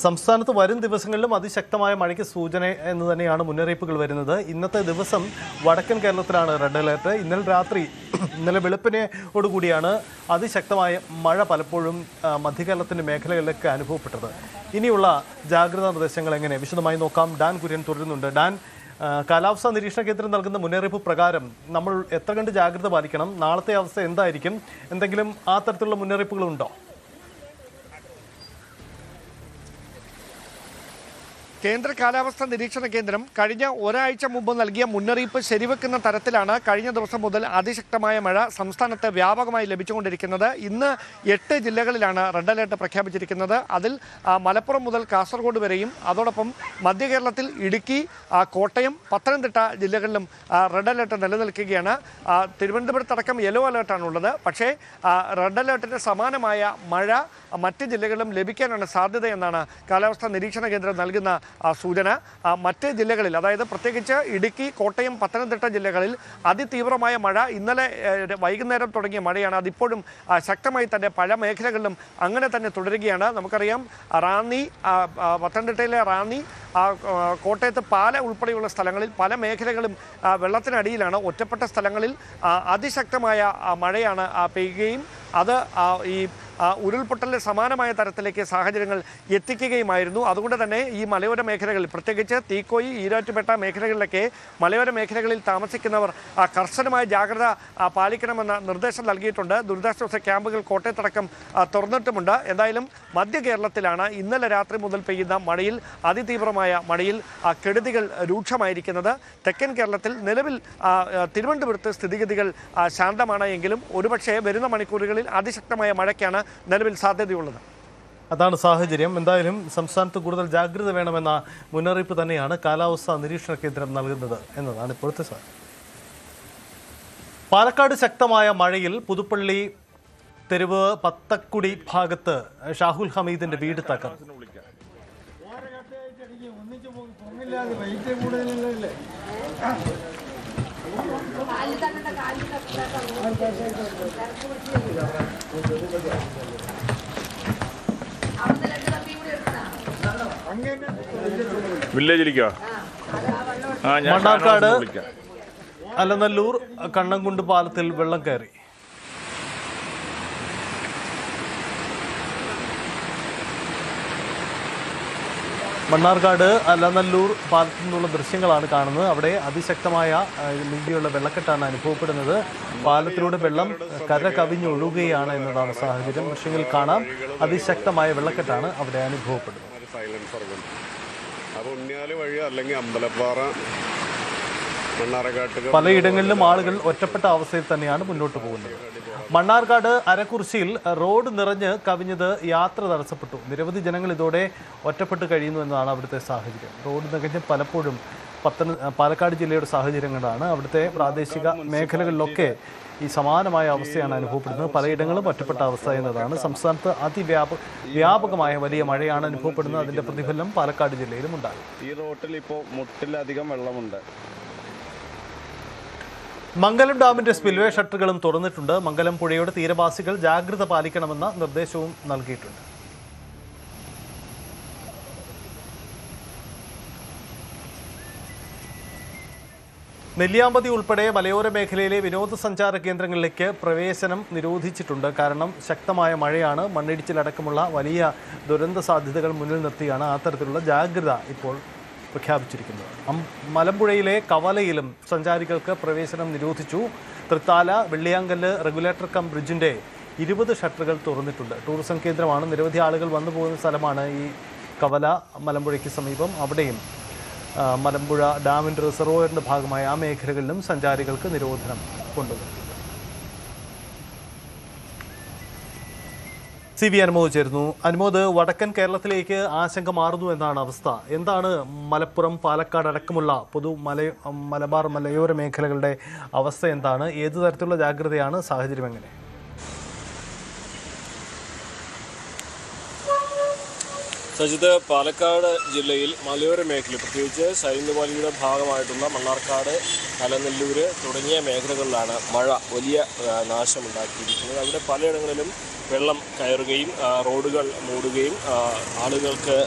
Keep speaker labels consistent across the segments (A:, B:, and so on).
A: സംസ്ഥാനത്ത് വരും ദിവസങ്ങളിലും അതിശക്തമായ മഴയ്ക്ക് സൂചന എന്ന് തന്നെയാണ് മുന്നറിയിപ്പുകൾ വരുന്നത്. ഇന്നത്തെ ദിവസം വടക്കൻ കേരളത്തിലാണ് റെഡ് അലേർട്ട്. ഇന്നലെ വെളുപ്പിനോടുകൂടിയാണ് അതിശക്തമായ മഴ പലപ്പോഴും മധ്യകേരളത്തിൻ്റെ മേഖലകളിലൊക്കെ അനുഭവപ്പെട്ടത്. ഇനിയുള്ള ജാഗ്രതാ നിർദ്ദേശങ്ങൾ എങ്ങനെ വിശദമായി നോക്കാം. ഡാൻ കുര്യൻ തുടരുന്നുണ്ട്. ഡാൻ, കാലാവസ്ഥാ നിരീക്ഷണ കേന്ദ്രം നൽകുന്ന മുന്നറിയിപ്പ് പ്രകാരം നമ്മൾ എത്ര കണ്ട് ജാഗ്രത പാലിക്കണം? നാളത്തെ അവസ്ഥ എന്തായിരിക്കും? എന്തെങ്കിലും ആ തരത്തിലുള്ള മുന്നറിയിപ്പുകളുണ്ടോ?
B: കേന്ദ്ര കാലാവസ്ഥാ നിരീക്ഷണ കേന്ദ്രം കഴിഞ്ഞ ഒരാഴ്ച മുമ്പ് നൽകിയ മുന്നറിയിപ്പ് ശരിവെക്കുന്ന തരത്തിലാണ് കഴിഞ്ഞ ദിവസം മുതൽ അതിശക്തമായ മഴ സംസ്ഥാനത്ത് വ്യാപകമായി ലഭിച്ചുകൊണ്ടിരിക്കുന്നത്. ഇന്ന് 8 ജില്ലകളിലാണ് റെഡ് അലേർട്ട് പ്രഖ്യാപിച്ചിരിക്കുന്നത്. അതിൽ മലപ്പുറം മുതൽ കാസർഗോഡ് വരെയും അതോടൊപ്പം മധ്യ കേരളത്തിൽ ഇടുക്കി, കോട്ടയം, പത്തനംതിട്ട ജില്ലകളിലും റെഡ് അലേർട്ട് നിലനിൽക്കുകയാണ്. തിരുവനന്തപുരത്തടക്കം യെല്ലോ അലേർട്ടാണുള്ളത്. പക്ഷേ റെഡ് അലേർട്ടിന് സമാനമായ മഴ മറ്റ് ജില്ലകളിലും ലഭിക്കാനാണ് സാധ്യതയെന്നാണ് കാലാവസ്ഥാ നിരീക്ഷണ കേന്ദ്രം നൽകുന്ന സൂചന. മറ്റ് ജില്ലകളിൽ, അതായത് പ്രത്യേകിച്ച് ഇടുക്കി, കോട്ടയം, പത്തനംതിട്ട ജില്ലകളിൽ അതിതീവ്രമായ മഴ ഇന്നലെ വൈകുന്നേരം തുടങ്ങിയ മഴയാണ്. അതിപ്പോഴും ശക്തമായി തന്നെ പല മേഖലകളിലും അങ്ങനെ തന്നെ തുടരുകയാണ്. നമുക്കറിയാം, റാന്നി, പത്തനംതിട്ടയിലെ റാന്നി, കോട്ടയത്ത് പാല ഉൾപ്പെടെയുള്ള സ്ഥലങ്ങളിൽ പല മേഖലകളും വെള്ളത്തിനടിയിലാണ്. ഒറ്റപ്പെട്ട സ്ഥലങ്ങളിൽ അതിശക്തമായ മഴയാണ് പെയ്യുകയും അത് ഈ ഉരുൾപൊട്ടലിന് സമാനമായ തരത്തിലേക്ക് സാഹചര്യങ്ങൾ എത്തിക്കുകയുമായിരുന്നു. അതുകൊണ്ട് തന്നെ ഈ മലയോര മേഖലകളിൽ, പ്രത്യേകിച്ച് തീക്കോയി, ഈരാറ്റുപേട്ട മേഖലകളിലൊക്കെ മലയോര മേഖലകളിൽ താമസിക്കുന്നവർ കർശനമായ ജാഗ്രത പാലിക്കണമെന്ന നിർദ്ദേശം നൽകിയിട്ടുണ്ട്. ദുരിതാശ്വാസ ക്യാമ്പുകൾ കോട്ടയത്തടക്കം തുറന്നിട്ടുമുണ്ട്. എന്തായാലും മധ്യ കേരളത്തിലാണ് ഇന്നലെ രാത്രി മുതൽ പെയ്യുന്ന മഴയിൽ, അതിതീവ്രമായ മഴയിൽ കെടുതികൾ രൂക്ഷമായിരിക്കുന്നത്. തെക്കൻ കേരളത്തിൽ നിലവിൽ തിരുവനന്തപുരത്ത് സ്ഥിതിഗതികൾ ശാന്തമാണ് എങ്കിലും ഒരുപക്ഷെ വരുന്ന മണിക്കൂറുകളിൽ അതിശക്തമായ മഴയ്ക്കാണ് നിലവിൽ സാധ്യതയുള്ളത്.
A: അതാണ് സാഹചര്യം. എന്തായാലും സംസ്ഥാനത്ത് കൂടുതൽ ജാഗ്രത വേണമെന്ന മുന്നറിയിപ്പ് തന്നെയാണ് കാലാവസ്ഥാ നിരീക്ഷണ കേന്ദ്രം നൽകുന്നത് എന്നതാണ് ഇപ്പോഴത്തെ സാഹചര്യം. പാലക്കാട് ശക്തമായ മഴയിൽ പുതുപ്പള്ളി തെരുവ് പത്തക്കുടി ഭാഗത്ത് ഷാഹുൽ ഹമീദിന്റെ വീട് തകർന്നു. മണ്ണാർക്കാട് അലനല്ലൂർ കണ്ണംകുണ്ട് പാലത്തിൽ വെള്ളം കയറി. മണ്ണാർക്കാട് അലനല്ലൂർ പാലത്തിൽ നിന്നുള്ള ദൃശ്യങ്ങളാണ് കാണുന്നത്. അവിടെ അതിശക്തമായ രീതിയിലുള്ള വെള്ളക്കെട്ടാണ് അനുഭവപ്പെടുന്നത്. പാലത്തിലൂടെ വെള്ളം കര കവിഞ്ഞൊഴുകുകയാണ് എന്നതാണ് സാഹചര്യം. ദൃശ്യങ്ങളിൽ കാണാം, അതിശക്തമായ വെള്ളക്കെട്ടാണ് അവിടെ അനുഭവപ്പെടുന്നത്. പലയിടങ്ങളിലും ആളുകൾ ഒറ്റപ്പെട്ട അവസ്ഥയിൽ തന്നെയാണ് മുന്നോട്ട് പോകുന്നത്. മണ്ണാർക്കാട് അരക്കുറിശ്ശിയിൽ റോഡ് നിറഞ്ഞ് കവിഞ്ഞത് യാത്ര തടസ്സപ്പെട്ടു. നിരവധി ജനങ്ങൾ ഇതോടെ ഒറ്റപ്പെട്ട് കഴിയുന്നു എന്നതാണ് അവിടുത്തെ സാഹചര്യം. റോഡ് നിറഞ്ഞ് പലപ്പോഴും പാലക്കാട് ജില്ലയുടെ സാഹചര്യങ്ങളാണ്. അവിടുത്തെ പ്രാദേശിക മേഖലകളിലൊക്കെ ഈ സമാനമായ അവസ്ഥയാണ് അനുഭവപ്പെടുന്നത്. പലയിടങ്ങളും ഒറ്റപ്പെട്ട അവസ്ഥ എന്നതാണ്. സംസ്ഥാനത്ത് വ്യാപകമായ വലിയ മഴയാണ് അനുഭവപ്പെടുന്നത്. അതിന്റെ പ്രതിഫലനം പാലക്കാട് ജില്ലയിലും ഉണ്ടാകും.
C: ഈ റോട്ടിൽ ഇപ്പോൾ മുട്ടിലധികം വെള്ളമുണ്ട്.
A: മംഗലം ഡാമിന്റെ സ്പിൽവേ ഷട്ടറുകളും തുറന്നിട്ടുണ്ട്. മംഗലം പുഴയുടെ തീരവാസികൾ ജാഗ്രത പാലിക്കണമെന്ന നിർദ്ദേശവും നൽകിയിട്ടുണ്ട്. നെല്ലിയാമ്പതി ഉൾപ്പെടെ മലയോര മേഖലയിലെ വിനോദസഞ്ചാര കേന്ദ്രങ്ങളിലേക്ക് പ്രവേശനം നിരോധിച്ചിട്ടുണ്ട്. കാരണം ശക്തമായ മഴയാണ്. മണ്ണിടിച്ചിലടക്കമുള്ള വലിയ ദുരന്ത സാധ്യതകൾ മുന്നിൽ നിർത്തിയാണ് അത്തരത്തിലുള്ള ജാഗ്രത ഇപ്പോൾ പ്രഖ്യാപിച്ചിരിക്കുന്നത്. മലമ്പുഴയിലെ കവലയിലും സഞ്ചാരികൾക്ക് പ്രവേശനം നിരോധിച്ചു. തൃത്താല വെള്ളിയാങ്കല്ല് റെഗുലേറ്റർ കം ബ്രിഡ്ജിൻ്റെ 20 ഷട്ടറുകൾ തുറന്നിട്ടുണ്ട്. ടൂറിസം കേന്ദ്രമാണ്. നിരവധി ആളുകൾ വന്നു പോകുന്ന സ്ഥലമാണ് ഈ കവല. മലമ്പുഴയ്ക്ക് സമീപം അവിടെയും മലമ്പുഴ ഡാമിൻ്റെ റിസർവോയറിൻ്റെ ഭാഗമായ ആ മേഖലകളിലും സഞ്ചാരികൾക്ക് നിരോധനം കൊണ്ടുവരും. CV അനുമോദ് ചേരുന്നു. അനുമോദ്, വടക്കൻ കേരളത്തിലേക്ക് ആശങ്ക മാറുന്നു എന്നാണ് അവസ്ഥ. എന്താണ് മലപ്പുറം, പാലക്കാട് അടക്കമുള്ള മലബാർ മലയോര മേഖലകളുടെ അവസ്ഥ എന്താണ്? ഏതു തരത്തിലുള്ള ജാഗ്രതയാണ്? സാഹചര്യം എങ്ങനെ?
D: സജിത്, പാലക്കാട് ജില്ലയിൽ മലയോര മേഖല, പ്രത്യേകിച്ച് സൈന്യവാലിയുടെ ഭാഗമായിട്ടുള്ള മണ്ണാർക്കാട്, അലനല്ലൂര് തുടങ്ങിയ മേഖലകളിലാണ് മഴ വലിയ നാശമുണ്ടാക്കിയിരിക്കുന്നത്. അവിടെ പലയിടങ്ങളിലും വെള്ളം കയറുകയും റോഡുകൾ മൂടുകയും ആളുകൾക്ക്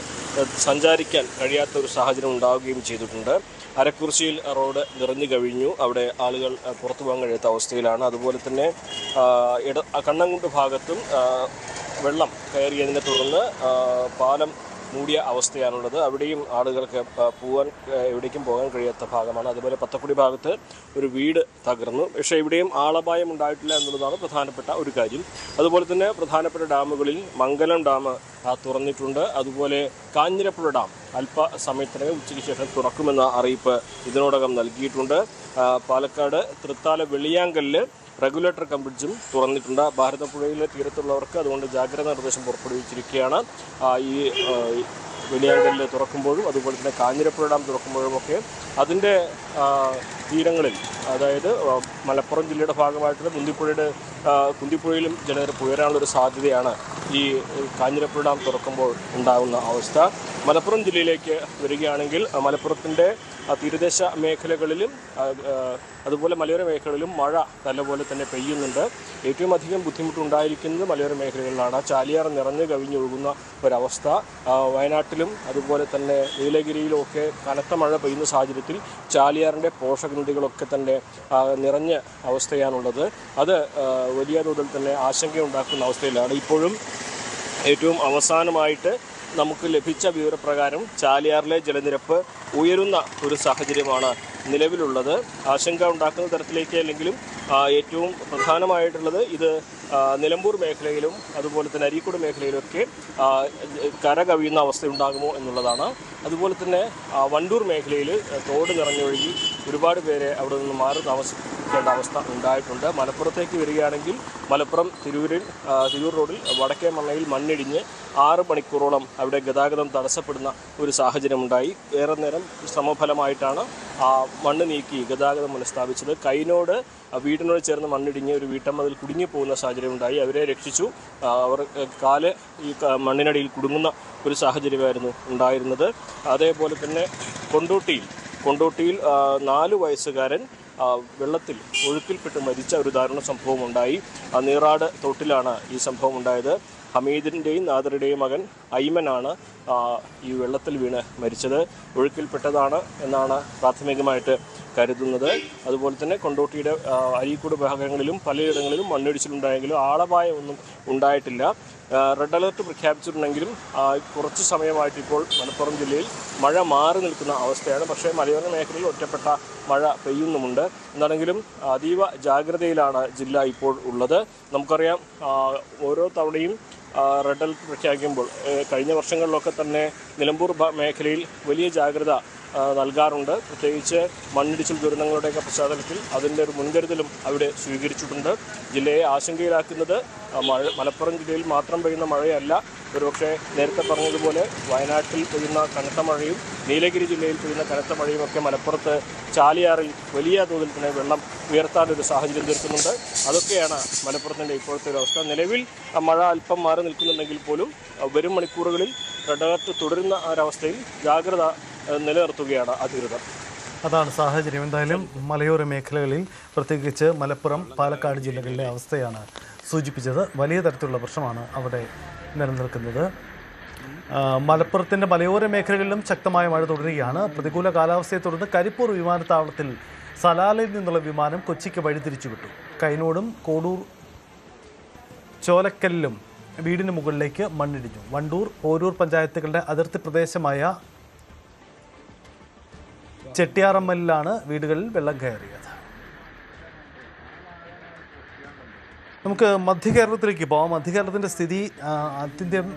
D: സഞ്ചാരിക്കാൻ കഴിയാത്ത ഒരു സാഹചര്യം ഉണ്ടാവുകയും ചെയ്തിട്ടുണ്ട്. അരക്കുറിശ്ശിയിൽ റോഡ് നിറഞ്ഞു കഴിഞ്ഞു. അവിടെ ആളുകൾ പുറത്തു പോകാൻ കഴിയാത്ത അവസ്ഥയിലാണ്. അതുപോലെ തന്നെ കണ്ണംകുണ്ട് ഭാഗത്തും വെള്ളം കയറിയതിനെ തുടർന്ന് പാലം മൂടിയ അവസ്ഥയാണുള്ളത്. അവിടെയും ആളുകൾക്ക് എവിടേക്കും പോകാൻ കഴിയാത്ത ഭാഗമാണ്. അതുപോലെ പത്തക്കുടി ഭാഗത്ത് ഒരു വീട് തകർന്നു. പക്ഷേ ഇവിടെയും ആളപായം ഉണ്ടായിട്ടില്ല എന്നുള്ളതാണ് പ്രധാനപ്പെട്ട ഒരു കാര്യം. അതുപോലെ തന്നെ പ്രധാനപ്പെട്ട ഡാമുകളിൽ മംഗലം ഡാം തുറന്നിട്ടുണ്ട്. അതുപോലെ കാഞ്ഞിരപ്പുഴ ഡാം അല്പസമയത്തിനകം ഉച്ചയ്ക്ക് ശേഷം തുറക്കുമെന്ന അറിയിപ്പ് ഇതിനോടകം നൽകിയിട്ടുണ്ട്. പാലക്കാട് തൃത്താല വെളിയാങ്കല്ല് റെഗുലേറ്റർ കം ബ്രിഡ്ജും തുറന്നിട്ടുണ്ട്. ഭാരതപ്പുഴയിലെ തീരത്തുള്ളവർക്ക് അതുകൊണ്ട് ജാഗ്രതാ നിർദ്ദേശം പുറപ്പെടുവിച്ചിരിക്കുകയാണ്. ഈ വെളിയാങ്കല്ല് തുറക്കുമ്പോഴും അതുപോലെ തന്നെ കാഞ്ഞിരപ്പുഴ ഡാം തുറക്കുമ്പോഴുമൊക്കെ അതിൻ്റെ തീരങ്ങളിൽ, അതായത് മലപ്പുറം ജില്ലയുടെ ഭാഗമായിട്ടുള്ള കുന്തിപ്പുഴയിലും ജലനിരപ്പ് ഉയരാനുള്ളൊരു സാധ്യതയാണ് ഈ കാഞ്ഞിരപ്പുഴ ഡാം തുറക്കുമ്പോൾ ഉണ്ടാകുന്ന അവസ്ഥ. മലപ്പുറം ജില്ലയിലേക്ക് വരികയാണെങ്കിൽ മലപ്പുറത്തിൻ്റെ തീരദേശ മേഖലകളിലും അതുപോലെ മലയോര മേഖലകളിലും മഴ നല്ലപോലെ തന്നെ പെയ്യുന്നുണ്ട്. ഏറ്റവും അധികം ബുദ്ധിമുട്ടുണ്ടായിരിക്കുന്നത് മലയോര മേഖലകളിലാണ്. ചാലിയാർ നിറഞ്ഞു കവിഞ്ഞൊഴുകുന്ന ഒരവസ്ഥ. വയനാട്ടിലും അതുപോലെ തന്നെ നീലഗിരിയിലും ഒക്കെ കനത്ത മഴ പെയ്യുന്ന സാഹചര്യത്തിൽ ചാലിയാറിൻ്റെ പോഷക നദികളൊക്കെ തന്നെ നിറഞ്ഞ അവസ്ഥയാണുള്ളത്. അത് വലിയ തോതിൽ തന്നെ ആശങ്കയുണ്ടാക്കുന്ന അവസ്ഥയിലാണ്. ഇപ്പോഴും ഏറ്റവും അവസാനമായിട്ട് നമുക്ക് ലഭിച്ച വിവരപ്രകാരം ചാലിയാറിലെ ജലനിരപ്പ് ഉയരുന്ന ഒരു സാഹചര്യമാണ് നിലവിലുള്ളത്. ആശങ്ക ഉണ്ടാക്കുന്ന തരത്തിലേക്ക് അല്ലെങ്കിലും ഏറ്റവും പ്രധാനമായിട്ടുള്ളത് ഇത് നിലമ്പൂർ മേഖലയിലും അതുപോലെ തന്നെ അരീക്കോട് മേഖലയിലൊക്കെ കര കവിയുന്ന അവസ്ഥ ഉണ്ടാകുമോ എന്നുള്ളതാണ്. അതുപോലെ തന്നെ വണ്ടൂർ മേഖലയിൽ തോട് നിറഞ്ഞൊഴുകി ഒരുപാട് പേരെ അവിടെ നിന്ന് മാറി താമസിക്കേണ്ട അവസ്ഥ ഉണ്ടായിട്ടുണ്ട്. മലപ്പുറത്തേക്ക് വരികയാണെങ്കിൽ മലപ്പുറം തിരൂർ റോഡിൽ വടക്കേ മണ്ണയിൽ മണ്ണിടിഞ്ഞ് 6 മണിക്കൂറോളം അവിടെ ഗതാഗതം തടസ്സപ്പെടുന്ന ഒരു സാഹചര്യമുണ്ടായി. ഏറെ നേരം ശ്രമഫലമായിട്ടാണ് മണ്ണ് നീക്കി ഗതാഗതം പുനഃസ്ഥാപിച്ചത്. കൈനോട് വീടിനോട് ചേർന്ന് മണ്ണിടിഞ്ഞ് ഒരു വീട്ടമ്മതിൽ കുടുങ്ങിപ്പോകുന്ന സാഹചര്യം ഉണ്ടായി. അവരെ രക്ഷിച്ചു. അവർ കാല് ഈ മണ്ണിനടിയിൽ കുടുങ്ങുന്ന ഒരു സാഹചര്യമായിരുന്നു ഉണ്ടായിരുന്നത്. അതേപോലെ തന്നെ കൊണ്ടോട്ടിയിൽ 4 വയസ്സുകാരൻ വെള്ളത്തിൽ ഒഴുക്കിൽപ്പെട്ട് മരിച്ച ഒരു ദാരുണ സംഭവം ഉണ്ടായി. നീറാട് തോട്ടിലാണ് ഈ സംഭവം ഉണ്ടായത്. ഹമീദിൻ്റെയും നാദറുടെയും മകൻ ഐമനാണ് ഈ വെള്ളത്തിൽ വീണ് മരിച്ചത്. ഒഴുക്കിൽപ്പെട്ടതാണ് എന്നാണ് പ്രാഥമികമായിട്ട് കരുതുന്നത്. അതുപോലെ തന്നെ കൊണ്ടോട്ടിയുടെ അരീക്കോട് ഭാഗങ്ങളിലും പലയിടങ്ങളിലും മണ്ണിടിച്ചിലുണ്ടായെങ്കിലും ആളപായം ഒന്നും ഉണ്ടായിട്ടില്ല. റെഡ് അലർട്ട് പ്രഖ്യാപിച്ചിട്ടുണ്ടെങ്കിലും കുറച്ച് സമയമായിട്ട് ഇപ്പോൾ മലപ്പുറം ജില്ലയിൽ മഴ മാറി നിൽക്കുന്ന അവസ്ഥയാണ്. പക്ഷേ മലയോര മേഖലയിൽ ഒറ്റപ്പെട്ട മഴ പെയ്യുന്നുമുണ്ട്. എന്നാണെങ്കിലും അതീവ ജാഗ്രതയിലാണ് ജില്ല ഇപ്പോൾ ഉള്ളത്. നമുക്കറിയാം, ഓരോ തവണയും റെഡ് അലർട്ട് പ്രഖ്യാപിക്കുമ്പോൾ കഴിഞ്ഞ വർഷങ്ങളിലൊക്കെ തന്നെ നിലമ്പൂർ മേഖലയിൽ വലിയ ജാഗ്രത നൽകാറുണ്ട്. പ്രത്യേകിച്ച് മണ്ണിടിച്ചിൽ ദുരന്തങ്ങളുടെയൊക്കെ പശ്ചാത്തലത്തിൽ അതിൻ്റെ ഒരു മുൻകരുതലും അവിടെ സ്വീകരിച്ചിട്ടുണ്ട്. ജില്ലയെ ആശങ്കയിലാക്കുന്നത് മലപ്പുറം ജില്ലയിൽ മാത്രം പെയ്യുന്ന മഴയല്ല. ഒരുപക്ഷെ നേരത്തെ പറഞ്ഞതുപോലെ വയനാട്ടിൽ പെയ്യുന്ന കനത്ത മഴയും നീലഗിരി ജില്ലയിൽ പെയ്യുന്ന കനത്ത മഴയും ഒക്കെ മലപ്പുറത്ത് ചാലിയാറിൽ വലിയ തോതിൽ തന്നെ വെള്ളം ഉയർത്താനൊരു സാഹചര്യം തീർക്കുന്നുണ്ട്. അതൊക്കെയാണ് മലപ്പുറത്തിൻ്റെ ഇപ്പോഴത്തെ ഒരു അവസ്ഥ. നിലവിൽ മഴ അല്പം മാറി നിൽക്കുന്നുണ്ടെങ്കിൽ പോലും വരും മണിക്കൂറുകളിൽ റെഡ് അലർട്ട് തുടരുന്ന ഒരവസ്ഥയിൽ ജാഗ്രത നിലനിർത്തുകയാണ് അധികൃതർ.
A: അതാണ് സാഹചര്യം. എന്തായാലും മലയോര മേഖലകളിൽ പ്രത്യേകിച്ച് മലപ്പുറം, പാലക്കാട് ജില്ലകളിലെ അവസ്ഥയാണ് സൂചിപ്പിച്ചത്. വലിയ തരത്തിലുള്ള പ്രശ്നമാണ് അവിടെ നിലനിൽക്കുന്നത്. മലപ്പുറത്തിൻ്റെ മലയോര മേഖലകളിലും ശക്തമായ മഴ തുടരുകയാണ്. പ്രതികൂല കാലാവസ്ഥയെ തുടർന്ന് കരിപ്പൂർ വിമാനത്താവളത്തിൽ സലാലയിൽ നിന്നുള്ള വിമാനം കൊച്ചിക്ക് വഴിതിരിച്ചു വിട്ടു. കൈനോടും കോഡൂർ ചോലക്കല്ലിലും വീടിന് മുകളിലേക്ക് മണ്ണിടിഞ്ഞു. വണ്ടൂർ, പോരൂർ പഞ്ചായത്തുകളുടെ അതിർത്തി പ്രദേശമായ ചെട്ടിയാറമ്മലിലാണ് വീടുകളിൽ വെള്ളം കയറിയത്. നമുക്ക് മധ്യകേരളത്തിലേക്ക് പോകാം. മധ്യകേരളത്തിൻ്റെ സ്ഥിതി അത്യന്തം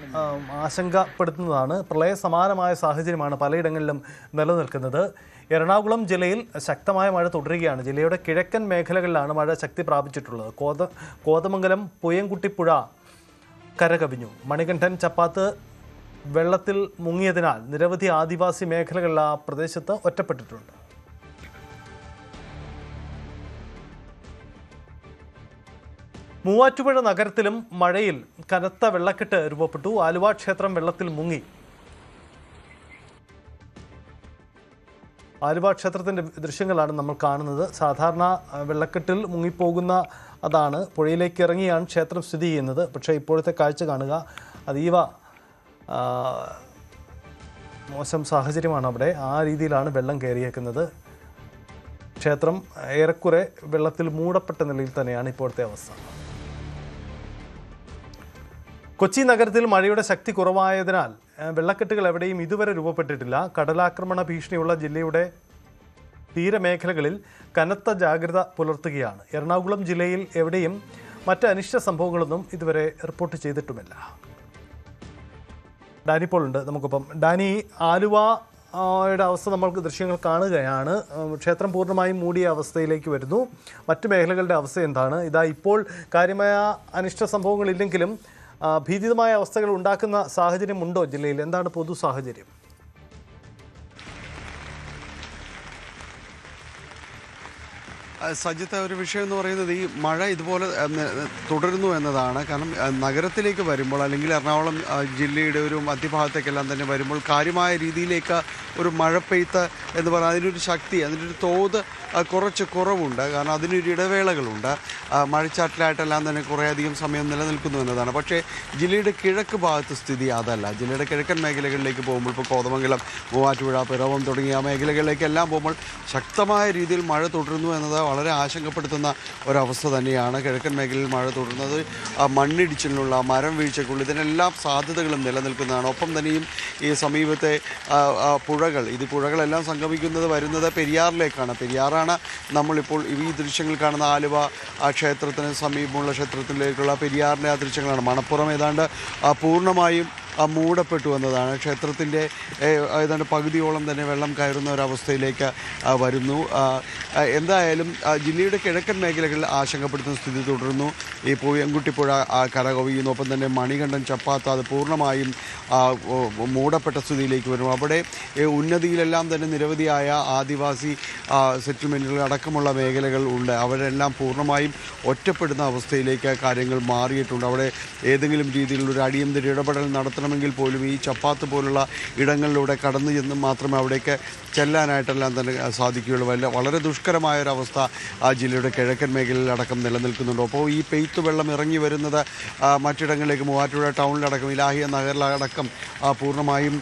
A: ആശങ്കപ്പെടുത്തുന്നതാണ്. പ്രളയ സമാനമായ സാഹചര്യമാണ് പലയിടങ്ങളിലും നിലനിൽക്കുന്നത്. എറണാകുളം ജില്ലയിൽ ശക്തമായ മഴ തുടരുകയാണ്. ജില്ലയുടെ കിഴക്കൻ മേഖലകളിലാണ് മഴ ശക്തി പ്രാപിച്ചിട്ടുള്ളത്. കോതമംഗലം പുയംകുട്ടിപ്പുഴ കരകവിഞ്ഞു. മണികണ്ഠൻ ചപ്പാത്ത് വെള്ളത്തിൽ മുങ്ങിയതിനാൽ നിരവധി ആദിവാസി മേഖലകളിൽ ആ പ്രദേശത്ത് ഒറ്റപ്പെട്ടിട്ടുണ്ട്. മൂവാറ്റുപുഴ നഗരത്തിലും മഴയിൽ കനത്ത വെള്ളക്കെട്ട് രൂപപ്പെട്ടു. ആലുവ ക്ഷേത്രം വെള്ളത്തിൽ മുങ്ങി. ആലുവ ക്ഷേത്രത്തിൻ്റെ ദൃശ്യങ്ങളാണ് നമ്മൾ കാണുന്നത്. സാധാരണ വെള്ളക്കെട്ടിൽ മുങ്ങിപ്പോകുന്ന അതാണ്, പുഴയിലേക്ക് ഇറങ്ങിയാണ് ക്ഷേത്രം സ്ഥിതി ചെയ്യുന്നത്. പക്ഷേ ഇപ്പോഴത്തെ കാഴ്ച കാണുക, അതീവ മോശം സാഹചര്യമാണ് അവിടെ. ആ രീതിയിലാണ് വെള്ളം കയറിയേക്കുന്നത്. ക്ഷേത്രം ഏറെക്കുറെ വെള്ളത്തിൽ മൂടപ്പെട്ട നിലയിൽ തന്നെയാണ് ഇപ്പോഴത്തെ അവസ്ഥ. കൊച്ചി നഗരത്തിൽ മഴയുടെ ശക്തി കുറവായതിനാൽ വെള്ളക്കെട്ടുകൾ എവിടെയും ഇതുവരെ രൂപപ്പെട്ടിട്ടില്ല. കടലാക്രമണ ഭീഷണിയുള്ള ജില്ലയുടെ തീരമേഖലകളിൽ കനത്ത ജാഗ്രത പുലർത്തുകയാണ്. എറണാകുളം ജില്ലയിൽ എവിടെയും മറ്റ് അനിഷ്ട സംഭവങ്ങളൊന്നും ഇതുവരെ റിപ്പോർട്ട് ചെയ്തിട്ടുമില്ല. ഡാനി പോൾ ഉണ്ട് നമുക്കൊപ്പം. ഡാനി, ആലുവയുടെ അവസ്ഥ നമ്മൾക്ക് ദൃശ്യങ്ങൾ കാണുകയാണ്. ക്ഷേത്രം പൂർണ്ണമായും മൂടിയ അവസ്ഥയിലേക്ക് വരുന്നു. മറ്റു മേഖലകളുടെ അവസ്ഥ എന്താണ്? ഇതാ ഇപ്പോൾ കാര്യമായ അനിഷ്ട സംഭവങ്ങളില്ലെങ്കിലും ഭീതിതമായ അവസ്ഥകൾ ഉണ്ടാക്കുന്ന സാഹചര്യമുണ്ടോ ജില്ലയിൽ? എന്താണ് പൊതു സാഹചര്യം?
E: സജിത്ത്, ഒരു വിഷയം എന്ന് പറയുന്നത് ഈ മഴ ഇതുപോലെ തുടരുന്നു എന്നതാണ്. കാരണം നഗരത്തിലേക്ക് വരുമ്പോൾ, അല്ലെങ്കിൽ എറണാകുളം ജില്ലയുടെ ഒരു മധ്യഭാഗത്തേക്കെല്ലാം തന്നെ വരുമ്പോൾ കാര്യമായ രീതിയിലേക്ക് ഒരു മഴ പെയ്ത്ത് എന്ന് പറഞ്ഞാൽ അതിനൊരു ശക്തി, അതിനൊരു തോത് കുറച്ച് കുറവുണ്ട്. കാരണം അതിനൊരു ഇടവേളകളുണ്ട്. മഴച്ചാറ്റിലായിട്ടെല്ലാം തന്നെ കുറേയധികം സമയം നിലനിൽക്കുന്നു എന്നതാണ്. പക്ഷേ ജില്ലയുടെ കിഴക്ക് ഭാഗത്ത് സ്ഥിതി അതല്ല. ജില്ലയുടെ കിഴക്കൻ മേഖലകളിലേക്ക് പോകുമ്പോൾ, ഇപ്പോൾ കോതമംഗലം, മൂവാറ്റുപുഴ, പിറവം തുടങ്ങിയ മേഖലകളിലേക്കെല്ലാം പോകുമ്പോൾ ശക്തമായ രീതിയിൽ മഴ തുടരുന്നു എന്നത് വളരെ ആശങ്കപ്പെടുത്തുന്ന ഒരവസ്ഥ തന്നെയാണ്. കിഴക്കൻ മേഖലയിൽ മഴ തുടരുന്നത് മണ്ണിടിച്ചിലിനുള്ള, മരം വീഴ്ചയ്ക്കുള്ള ഇതിനെല്ലാം സാധ്യതകളും നിലനിൽക്കുന്നതാണ്. ഒപ്പം തന്നെയും ഈ സമീപത്തെ പുഴകളെല്ലാം സംഗമിക്കുന്നത് വരുന്നത് പെരിയാറിലേക്കാണ്. പെരിയാറാണ് നമ്മളിപ്പോൾ ഈ ദൃശ്യങ്ങൾ കാണുന്ന ആലുവ ക്ഷേത്രത്തിന് സമീപമുള്ള ക്ഷേത്രത്തിലേക്കുള്ള പെരിയാറിൻ്റെ ആ ദൃശ്യങ്ങളാണ്. മണപ്പുറം ഏതാണ്ട് പൂർണ്ണമായും മൂടപ്പെട്ടു എന്നതാണ്. ക്ഷേത്രത്തിൻ്റെ ഏതാണ്ട് പകുതിയോളം തന്നെ വെള്ളം കയറുന്ന ഒരവസ്ഥയിലേക്ക് വരുന്നു. എന്തായാലും ജില്ലയുടെ കിഴക്കൻ മേഖലകളിൽ ആശങ്കപ്പെടുത്തുന്ന സ്ഥിതി തുടരുന്നു. ഈ പൂയംകുട്ടിപ്പുഴ കരകവിയുന്നു. ഒപ്പം തന്നെ മണികണ്ഠൻ, ചപ്പാത്ത് അത് പൂർണ്ണമായും മൂടപ്പെട്ട സ്ഥിതിയിലേക്ക് വരുന്നു. അവിടെ ഉന്നതിയിലെല്ലാം തന്നെ നിരവധിയായ ആദിവാസി സെറ്റിൽമെൻറ്റുകൾ അടക്കമുള്ള മേഖലകൾ ഉണ്ട്. അവരെല്ലാം പൂർണ്ണമായും ഒറ്റപ്പെടുന്ന അവസ്ഥയിലേക്ക് കാര്യങ്ങൾ മാറിയിട്ടുണ്ട്. അവിടെ ഏതെങ്കിലും രീതിയിലുള്ളൊരു അടിയന്തര ഇടപെടൽ നടത്തണമെങ്കിൽ പോലും ഈ ചപ്പാത്ത് പോലുള്ള ഇടങ്ങളിലൂടെ കടന്നു ചെന്ന് മാത്രമേ അവിടേക്ക് ചെല്ലാനായിട്ടെല്ലാം തന്നെ സാധിക്കുകയുള്ളൂ. വളരെ ദുഷ്കരമായൊരവസ്ഥ ആ ജില്ലയുടെ കിഴക്കൻ മേഖലയിൽ അടക്കം നിലനിൽക്കുന്നുണ്ട്. അപ്പോൾ ഈ പെയ്ത്ത് വെള്ളം ഇറങ്ങി വരുന്നത് മറ്റിടങ്ങളിലേക്ക്, മൂവാറ്റുപുഴ ടൗണിലടക്കം, ഇലാഹിയ നഗറിലടക്കം പൂർണ്ണമായും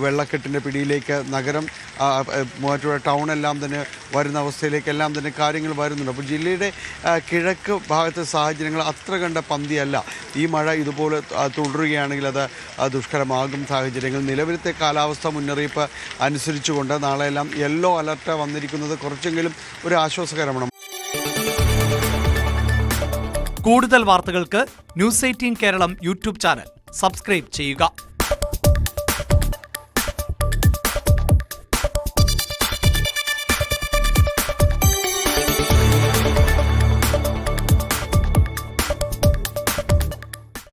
E: വെള്ളക്കെട്ടിൻ്റെ പിടിയിലേക്ക് നഗരം, മൂവാറ്റുപുഴ ടൗണെല്ലാം തന്നെ വരുന്ന അവസ്ഥയിലേക്കെല്ലാം തന്നെ കാര്യങ്ങൾ വരുന്നുണ്ട്. അപ്പോൾ ജില്ലയുടെ കിഴക്ക് ഭാഗത്തെ സാഹചര്യങ്ങൾ അത്ര കണ്ട പന്തിയല്ല. ഈ മഴ ഇതുപോലെ തുടരുകയാണെങ്കിൽ അത് ദുഷ്കരമാകും സാഹചര്യങ്ങൾ. നിലവിലത്തെ കാലാവസ്ഥ മുന്നറിയിപ്പ് അനുസരിച്ചുകൊണ്ട് നാളെയെല്ലാം യെല്ലോ അലർട്ട് വന്നിരിക്കുന്നത് കുറച്ചെങ്കിലും ഒരു ആശ്വാസകരമാണ്.
F: കൂടുതൽ വാർത്തകൾക്ക് news 18 Keralam YouTube channel subscribe ചെയ്യുക.